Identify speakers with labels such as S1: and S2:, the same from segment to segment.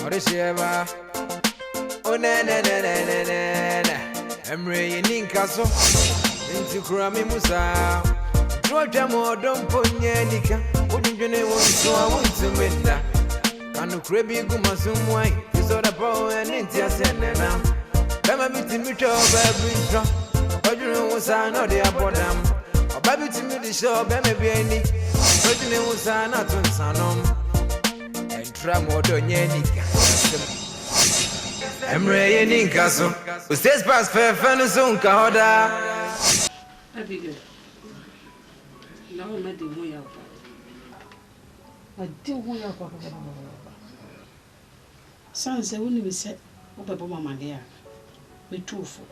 S1: Orisheva. Oh, na na na na na na. I'm raining castle. Into Krami Musa. Georgia more don't put Yanika. Wouldn't you know so I want to win that? Can you crave you go my some wine? You saw the power and India send now. Come meet me to every drop. But you know what's I know they are for them. Or baby to me the show, baby any. But you know what's I not on Sanom. And try more than Yanika. I'm raining castle. Who says past fair Fanazon Kahada?
S2: Abigail. Now I'm at the way out. I do way out. Sans a woman said, Opa Mamma dear. Me too for.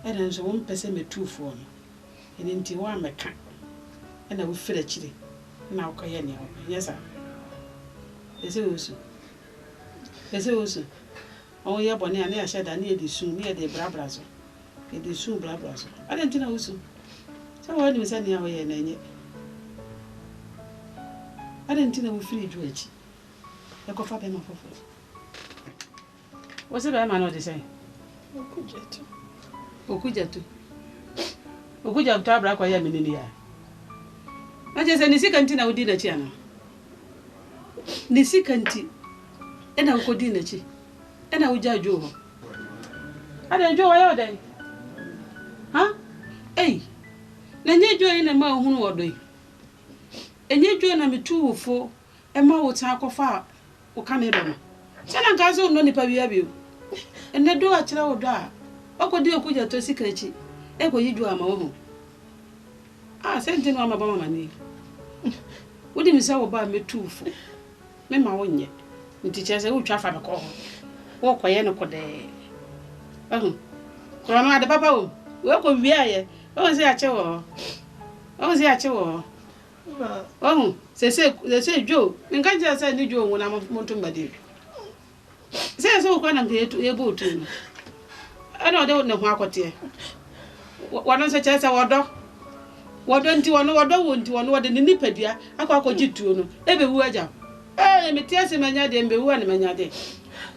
S2: And then so 1% me too for me. And into one me can. And I will feel a chili. Now, Kayania. Yes, sir. Is it also? Is it also? Oh, yeah, Bonnie, and I said I need the soon near the Brabrazo. It is soon Brabrazo. I didn't know so. So what do you say now? I didn't know we feel it. I go for them of it. What's the man or the same? Okujetu. Okuja tabra kwa ya minilia. Aje se nisikanti na udi na chi ana. Nisikanti. Ena ukodi na chi. Ena uja jo ho. Ada jo wa ya odai. Ha? Eh. Na nye jo ina ma ohunu odoi. Enye jo na metuufo e ma wo tan akofa o kamera no. Se na nka so no nipa bia bio. Ene do a kire wo do a. Okodi okuja to sikachi. E ko yidu ama wo ho. Ah, sente no ama ba mama ni. Wodi mi se wo ba metuufo. Me ma wonye. Nti chese wo twa fa me ko ho. Wo koye no kode. Ko no ade papa wo. Wo ko wi aye. O se ache wo. O se ache wo. Se jo. Nka je se ni jo wo na mo tumba de. Se so ko na nke e bo tu. Ana ode ne ho akote. Wano se chese wodo. Wodo nti wono wodo wo nti wono wode ni nipadua akwakojitu no. Ebe wu aja. Metiase manya de mbewu na manya de.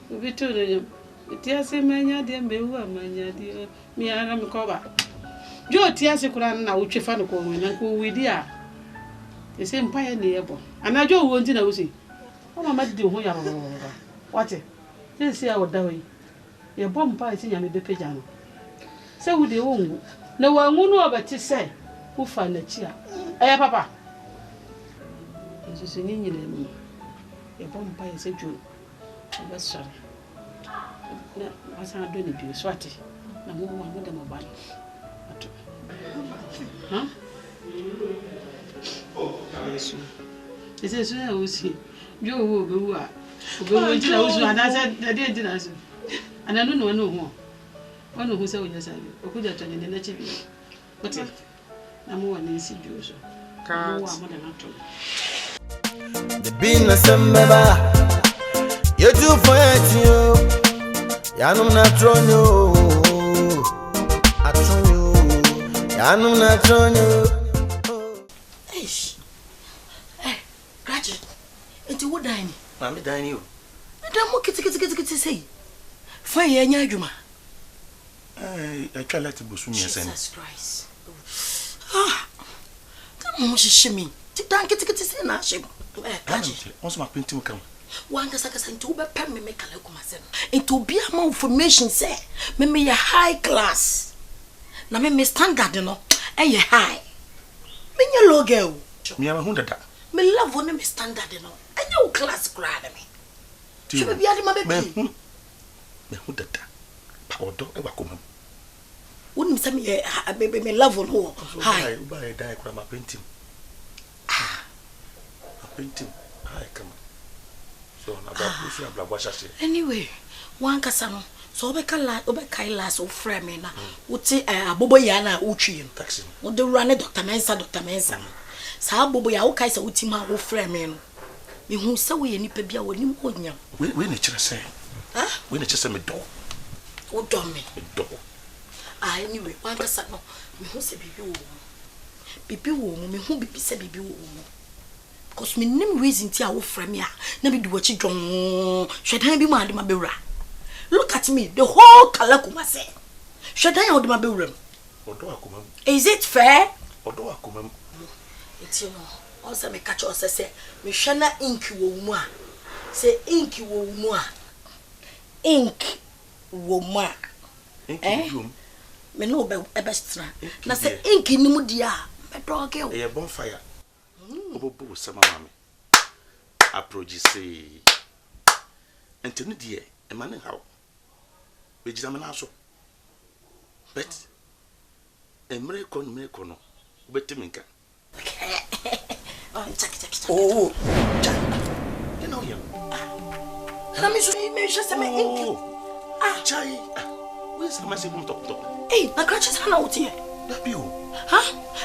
S2: Bitu no. Metiase manya de mbewu manya de. Mi ara mi ko ba. Jo tiase kura na wo twefa no ko ho na ko widi a. Ese mpaye ne yebo. Anajo wo nti na wo si. O mama di ho ya baba. Wate. Sisi ya woda hoyi. Ye bom mpaye si nyame be peja no. Se wo de wo ngu. Na wa ngu no obeti se wo fa na chi a. Eh papa. Sisi ni nyine mu. Ye bom mpaye se jo. Ba sorry. Na asa do ni bi swati. Na mo wa mo de mo ba. Ato. Ha? Yesu. Ese so ya osi. Jo wo be wo a. Obe wo nti na osu ana se na de nti na so. Ana no no ho. Ono ho se wo nyasa bi. Okuja to ne na chi bi. Ote. Na mo wa ne si jo so. Ka wo mo de na to.
S3: The bin na sembaba. You do for you. Yanum na tronyo. Atronyo. Yanum na tronyo.
S4: Enti wo dan ni
S3: Na me dan ni o.
S4: dan mo kiti sei fa ye nya adwuma
S3: Atwa lati bosu mi esen.
S4: Jesus Christ. Tam mo shishimi ti dan kiti sei na shebo kaji
S3: Onso ma penti mo kam.
S4: wanga saka santi wo be pem me kala kuma sen enti obi ama information say me ya high class na me standard no e high me nya low girl
S3: Mi ama hu dada.
S4: me love one me standard no enya wo class grade me so be bia de ma be bi
S3: Me hu dada. Pa odo e wa komam.
S4: Wouldn't say me love on who. Hi.
S3: Uba die kura ma penti. Ma penti. Hi come. So na ba pusu abla bwa shashe.
S4: Anyway, one kasa no. So obe kai last o frame me na. Uti abobo ya na utwi no.
S3: Taxi.
S4: Wo de run Dr. Mensa. Sa abobo ya wo kai sa uti ma wo frame me no. Me hu se wo ye nipa bia wo nim onyam.
S3: We na kire se. We na kire se me do.
S4: Wo do me.
S3: Me do.
S4: Anyway, one kasa no. Me hu se bibi wo. Me hu bibi se bibi wo. because me nim reason ti a wo frame ya na be do wachi dwon hwedan bi mu ade ma bewura look at me the whole Kalakuma say hwedan ya ode ma bewura
S3: odo akoma
S4: is it fair
S3: odo akoma
S4: it's you know also me catch us say me hwe na ink wo mu a say ink wo mu a ink wo mu a me no be ebestra na say ink ni mu dia me dog e
S3: e bonfire obobo sama mame approach say entene die e mane haw be jira me na so bet emre kono obetimi nka
S4: oh check
S3: oh you know him
S4: na me so me just me ink
S3: chai where's the massive top
S4: hey na crutches na wotie
S3: that be
S4: ha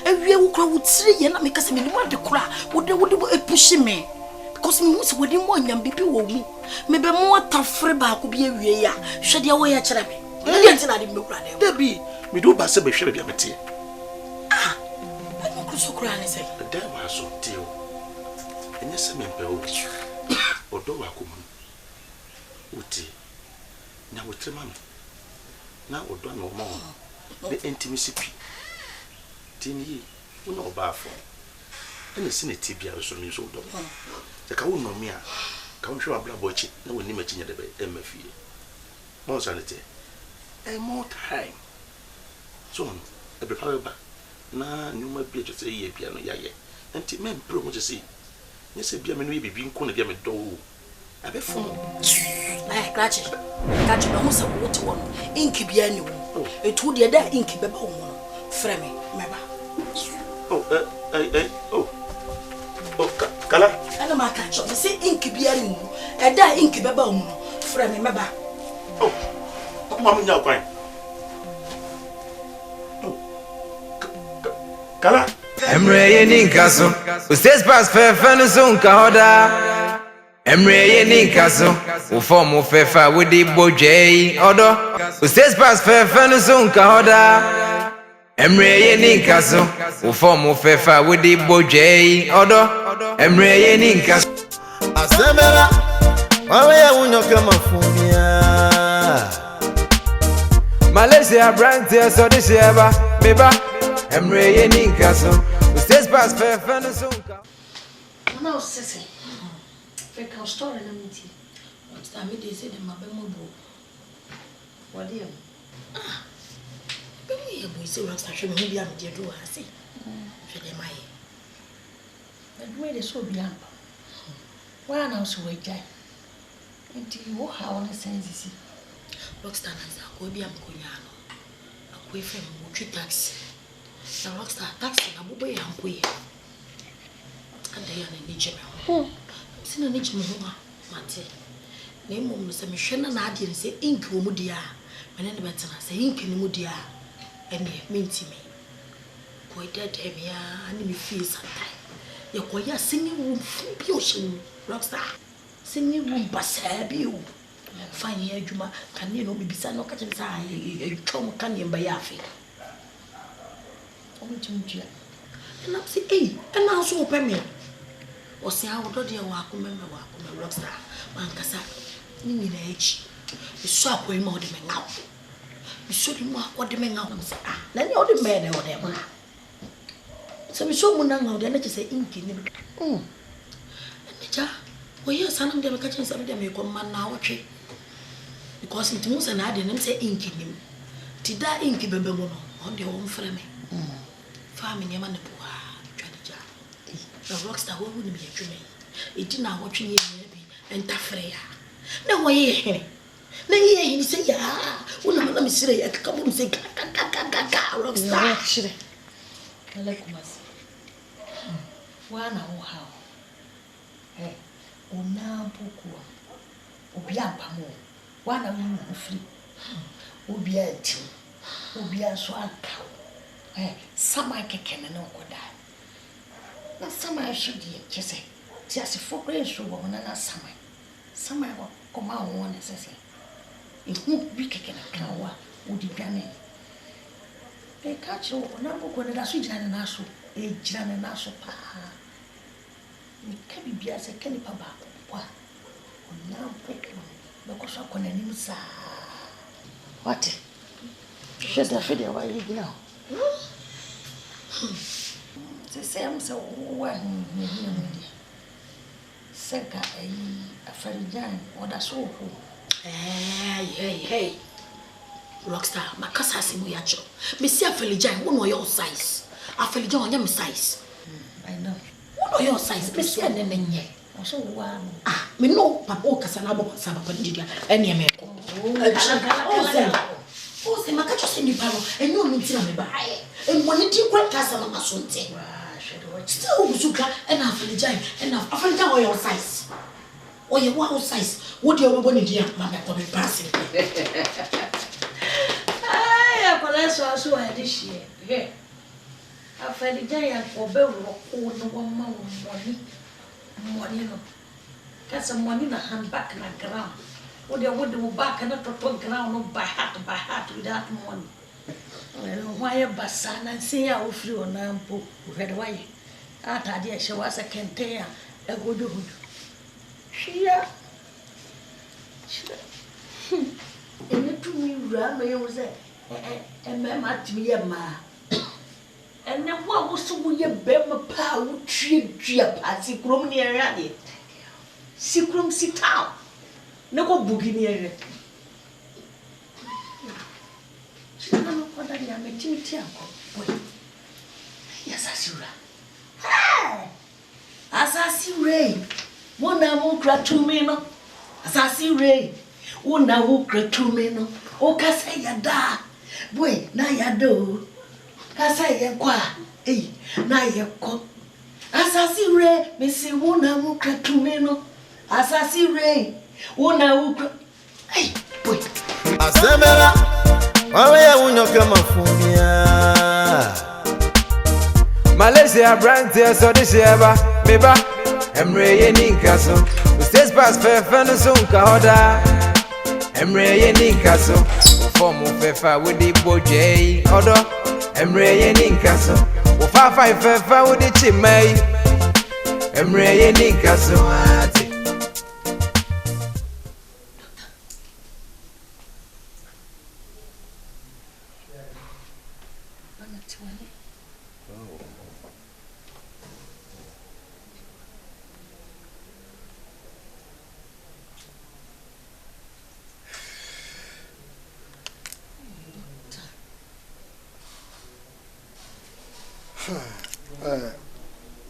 S4: ewie wo kra wo tire ye na me kase me ni mo de kra wo de epushi me because me musi wo di mo nyam bibi wo mu me be mo atafre ba ko bi ewie ya hwede wo ya kire me ndi antina de me kra de
S3: that be me do ba se be hwere bia mete
S4: mo kru so kra ne se
S3: de wa so tio enye se me mpe o odo wa ko mu uti na wo tre mame na odo na mo the intimacy pi tini una obafo ene sine tibia so mi so do se ka wo no mi a ka wo hwe abla bochi na woni ma chinya de be emafie mo sanete more time so no e be ba na nyuma bi e se ye bia no yaye enti men pro mo se ni se bia me no ye bibi nko na bia me do wo abe fo
S4: eh kachi no mo se wo to wo inki bia ni wo etu de da inki beba wo no frɛ me meba
S3: kala
S4: ana ma kachi me se inki bia ni wo e da inki beba wo no frɛ me meba
S3: mama nya kwan kala
S1: Emre ye ninkaso Ustes pas fefa no so nka hoda Emre ye ninkaso U form fefa with the bojei odo Ustes pas fefa no so nka hoda Emre ye ninkaso U form fefa with the bojei odo Emre ye ninkaso
S5: Asemera Wawe ya unyoke mafumia
S1: Malaysia branch so this year meba Emre ye ninkaso Ustes pas fefa no so nka
S4: na osese fake story na miti what's that me dey say dem abemo bro what dey be me boy say rock station me bi am dey do ha say fe dem aye but we dey so bi am wa na so we jai enti wo ha won sense si rockstar na za ko bi am ko nya no akoi fe mo twi taxi na rockstar taxi na bobo ya nko ye anda ya na ni jeme sina ni jeme ho mate na mom no se me hwe na ade se ink wo mu dia mene ne betena se ink ni mu dia ene mentimi ko ide me ya ani me feel satai ye ko ya singing room bi o hye rockstar singing room basa bi o fine adwuma kan ne no bibisa no ka kyem sa twom kan ne mba ya afi o mu tumtua na se na so pe me o se a wodo de wa akome rockstar man kasa ni nyina echi biso akoy ma ode me ngaw biso di mu akode me ngaw se na ni ode me de ode ma se biso mu na ngaw de na che se inki ni ne ja o ye sanam de me ka chen sam de me ko man na wotwe because it mu se na ade nem se inki nim ti da inki bebe mu no on de o mfre me family nyama ne poa twadija na rockstar wo ni me dwume edi na wotwe ye bi entafre ya na wo ye hene na ye hene se ya wona na me sire ya ka mo se ka rockstar
S6: chire Kalakuma wana wo ha ona buku obi ampamo wana wo free obi ati obi aso aka sama kekene no koda na sama shudi chese ti asifo krenso wo na sama wo koma wo na sese ihu bi kekene kawa odi dwane ka chiro na buku na so jira na so ejira na so pa meka bibia se kani pa ba kwa ona poko beko so akona nim sa what should the video why you know se sem so wa ni seka ai afarijan oda so ho hey rockstar makasa simu yacho me see afarijan who know your size afarijan on your size I know who know your size me see nenenye so wa me no papa o kasa na bo saba pa ndidia ene me ko o se makacho se ni palo enyo mi tira me ba e mo ni ti kwa kasa mama so nte still uzuka and afalijan and afalijan or your size or your wow size what you want to do mama ko be passing ay akola so I this year he afalijan ya ko be ro ko no ma money no kasa money na handbag na ground what you would do back na to ground no by heart without money why basana say ya ofri onampo where why atade e hye wasa kenten a egodo hudu hia ene tumi wura no ye wo se mema timi ye ma ene wo wo so wo ye bem pa wo twa pa si krom ne ere ade si krom si town ne ko bugi ne ere chana no ko da ya me timi ti akọ boy yes asura Asasi Ray, wona wo kra to me no. Asasi Ray, wona wo kra to me no. O kasa ya da. Boy, na ya do. Kasa ya kwa. Na ya ko. Asasi Ray, me say wona wo kra to me no. Asasi Ray, wona wo kra. Boy.
S5: Asemera, wawe ya unyoka mafumia.
S1: Malaysia brand so this year meba emre ye ninka so states pass fe no so nka hoda emre ye ninka so form fefa with the boje odo emre ye ninka so wo fa fefa with the chimay emre ye ninka so ati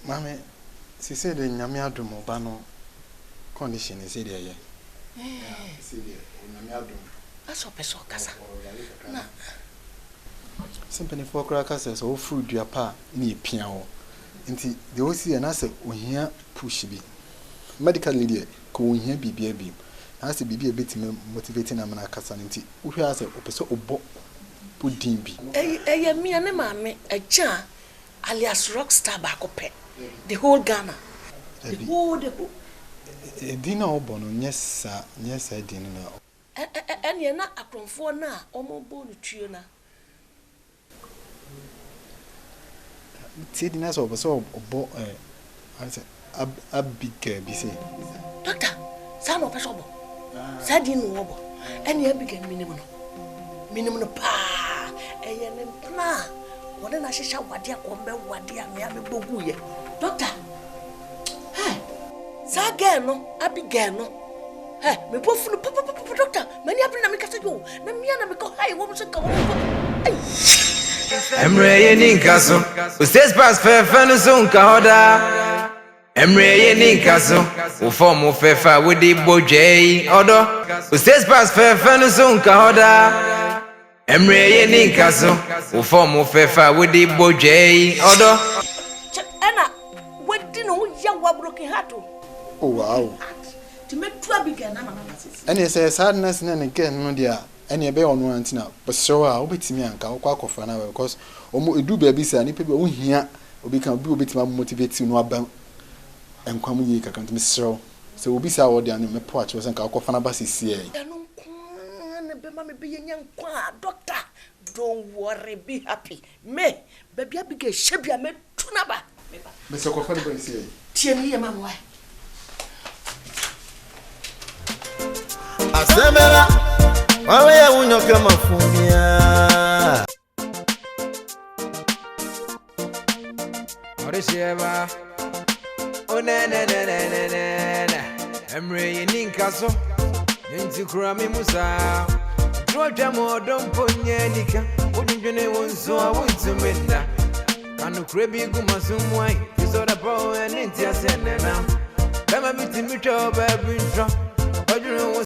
S7: Mame, she said in Yamiadum Obano condition is it here.
S6: That's what person kasa.
S7: Simply for crackers as all food your pa ni piano. Inti the OC and I said, when here push be medical lady, go in here be baby. As the baby a bit motivating a man casanity, who has a person or pudding be.
S6: Me and mammy, a cha alias rockstar back up. The whole Ghana. The whole.
S7: Dinner bono, yes, sir, yes, I didn't know.
S6: And you're not a conform now, almost born to na.
S7: Sitting as over so, I said, a big busy.
S6: Doctor, son of a shop. Said in wobble, and you began minimum pa, and you're na. What then I shall what dear combe, what dear me, I'm a boguye. Doctor, hey, Sagano, Abigano. Hey, me both for the doctor, many up in America. You, Namiana, because I want to go.
S1: emre ye ninka so states pass fe no so nka hoda emre ye ninka so wo form fefa with the boje odo states pass fe no so nka hoda emre ye ninka so wo form fefa with the boje odo
S6: Anna, what didn't you have broken heart?
S7: Oh, wow.
S6: To make two big and
S7: And he says, sadness and again, no dear. Any be on one tina, but so I'll be to me and Kawak for an hour because do baby say any people here will become a bit more motivated to know about and come ye can miss so we'll be sour down in my porch was and Kawakofana Bassi.
S6: Doctor, don't worry, be happy. Me, baby, I begin Shabia, me tunaba.
S7: Mr. Kofan,
S6: tie me ye mama why
S5: Asemera, wawe ya unyoka mafumia.
S1: Orisheba, oh na na na na na na na. Emre yeninka so, nti kurami musa. Troja mo don ponye nika, odinjene wonso a wontumenda. Kanu krebi gumasumwai, isoda po en nti asenena. Kama biti mitho baby intro.